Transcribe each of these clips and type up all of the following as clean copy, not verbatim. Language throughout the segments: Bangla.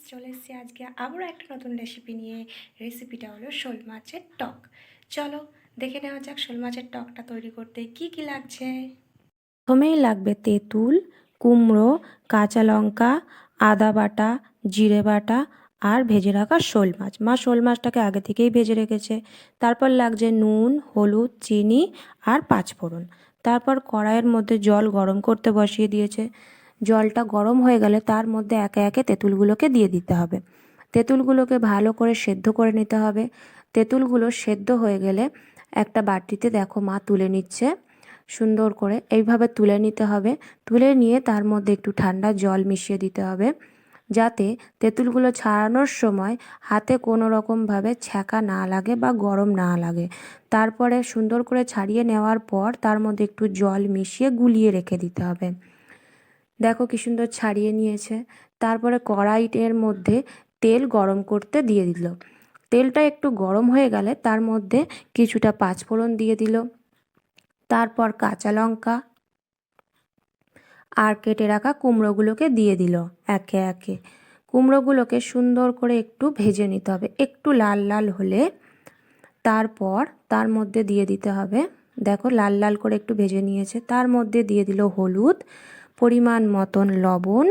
চলে এসেছি আজকে আবারও একটা নতুন রেসিপি নিয়ে। রেসিপিটা হলো শোল মাছের টক। চলো দেখে নেওয়া যাক শোল মাছের টকটা তৈরি করতে কি কি লাগছে। প্রথমেই লাগবে তেঁতুল, কুমড়ো, কাঁচা লঙ্কা, আদা বাটা, জিরে বাটা আর ভেজে রাখা শোল মাছ। শোল মাছটাকে আগে থেকেই ভেজে রেখেছে। তারপর লাগছে নুন, হলুদ, চিনি আর পাঁচফোড়ন। তারপর কড়াইয়ের মধ্যে জল গরম করতে বসিয়ে দিয়েছে। জলটা গরম হয়ে গেলে তার মধ্যে একে একে তেঁতুলগুলোকে দিয়ে দিতে হবে। তেঁতুলগুলোকে ভালো করে সেদ্ধ করে নিতে হবে। তেঁতুলগুলো সেদ্ধ হয়ে গেলে একটা বাটিতে দেখো মা তুলে নিচ্ছে সুন্দর করে। এইভাবে তুলে নিতে হবে। তুলে নিয়ে তার মধ্যে একটু ঠান্ডা জল মিশিয়ে দিতে হবে, যাতে তেঁতুলগুলো ছাড়ানোর সময় হাতে কোনো রকমভাবে ছ্যাঁকা না লাগে বা গরম না লাগে। তারপরে সুন্দর করে ছাড়িয়ে নেওয়ার পর তার মধ্যে একটু জল মিশিয়ে গুলিয়ে রেখে দিতে হবে। দেখো কি সুন্দর ছাড়িয়ে নিয়েছে। তারপরে কড়াইয়ের মধ্যে তেল গরম করতে দিয়ে দিল। তেলটা একটু গরম হয়ে গেলে তার মধ্যে কিছুটা পাঁচফোড়ন দিয়ে দিল। তারপর কাঁচা লঙ্কা আর কেটে রাখা কুমড়োগুলোকে দিয়ে দিল একে একে। কুমড়োগুলোকে সুন্দর করে একটু ভেজে নিতে হবে। একটু লাল লাল হলে তারপর তার মধ্যে দিয়ে দিতে হবে, দেখো লাল লাল করে একটু ভেজে নিয়েছে, তার মধ্যে দিয়ে দিল হলুদ, পরিমাণ মতন লবণ,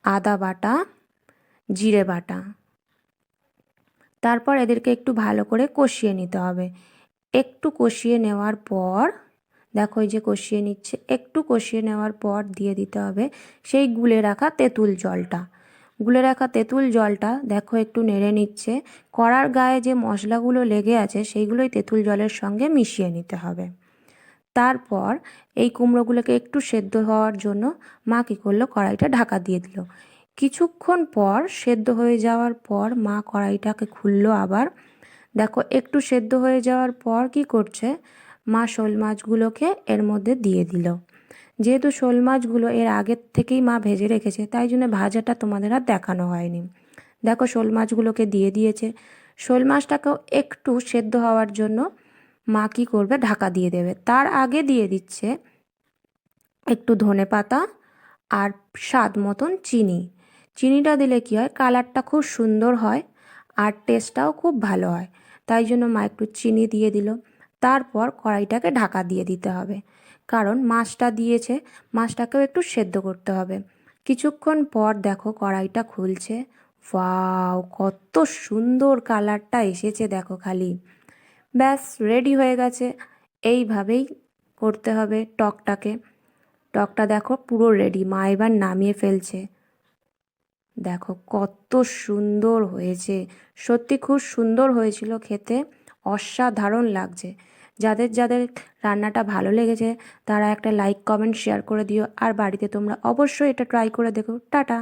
আদা বাটা, জিরে বাটা। তারপর এদেরকে একটু ভালো করে কষিয়ে নিতে হবে। একটু কষিয়ে নেওয়ার পর দেখো এই যে কষিয়ে নিচ্ছে, একটু কষিয়ে নেওয়ার পর দিয়ে দিতে হবে সেই গুলে রাখা তেঁতুল জলটা। গুলে রাখা তেঁতুল জলটা দেখো একটু নেড়ে নিচ্ছে। কড়ার গায়ে যে মশলাগুলো লেগে আছে সেইগুলোই তেঁতুল জলের সঙ্গে মিশিয়ে নিতে হবে। তারপর এই কুমড়োগুলোকে একটু সেদ্ধ হওয়ার জন্য মা কী করলো, কড়াইটা ঢাকা দিয়ে দিল। কিছুক্ষণ পর সেদ্ধ হয়ে যাওয়ার পর মা কড়াইটাকে খুললো আবার। দেখো একটু সেদ্ধ হয়ে যাওয়ার পর কি করছে, মা শোল মাছগুলোকে এর মধ্যে দিয়ে দিল। যেহেতু শোল মাছগুলো এর আগের থেকেই মা ভেজে রেখেছে, তাই জন্য ভাজাটা তোমাদের আর দেখানো হয়নি। দেখো শোল মাছগুলোকে দিয়ে দিয়েছে। শোল মাছটাকেও একটু সেদ্ধ হওয়ার জন্য মা কী করবে, ঢাকা দিয়ে দেবে। তার আগে দিয়ে দিচ্ছে একটু ধনেপাতা আর স্বাদ মতন চিনি। চিনিটা দিলে কী হয়, কালারটা খুব সুন্দর হয় আর টেস্টটাও খুব ভালো হয়। তাই জন্য মা একটু চিনি দিয়ে দিল। তারপর কড়াইটাকে ঢাকা দিয়ে দিতে হবে, কারণ মাছটা দিয়েছে, মাছটাকেও একটু সেদ্ধ করতে হবে। কিছুক্ষণ পর দেখো কড়াইটা খুলছে। ওয়াও, কত সুন্দর কালারটা এসেছে দেখো খালি। ব্যাস রেডি হয়ে গেছে। এইভাবেই করতে হবে টকটাকে। টকটা দেখো পুরো রেডি। মা এবার নামিয়ে ফেলছে। দেখো কত সুন্দর হয়েছে, সত্যি খুব সুন্দর হয়েছিল খেতে, অসাধারণ লাগছে। যাদের যাদের রান্নাটা ভালো লেগেছে তারা একটা লাইক, কমেন্ট, শেয়ার করে দিও। আর বাড়িতে তোমরা অবশ্যই এটা ট্রাই করে দেখো। টাটা।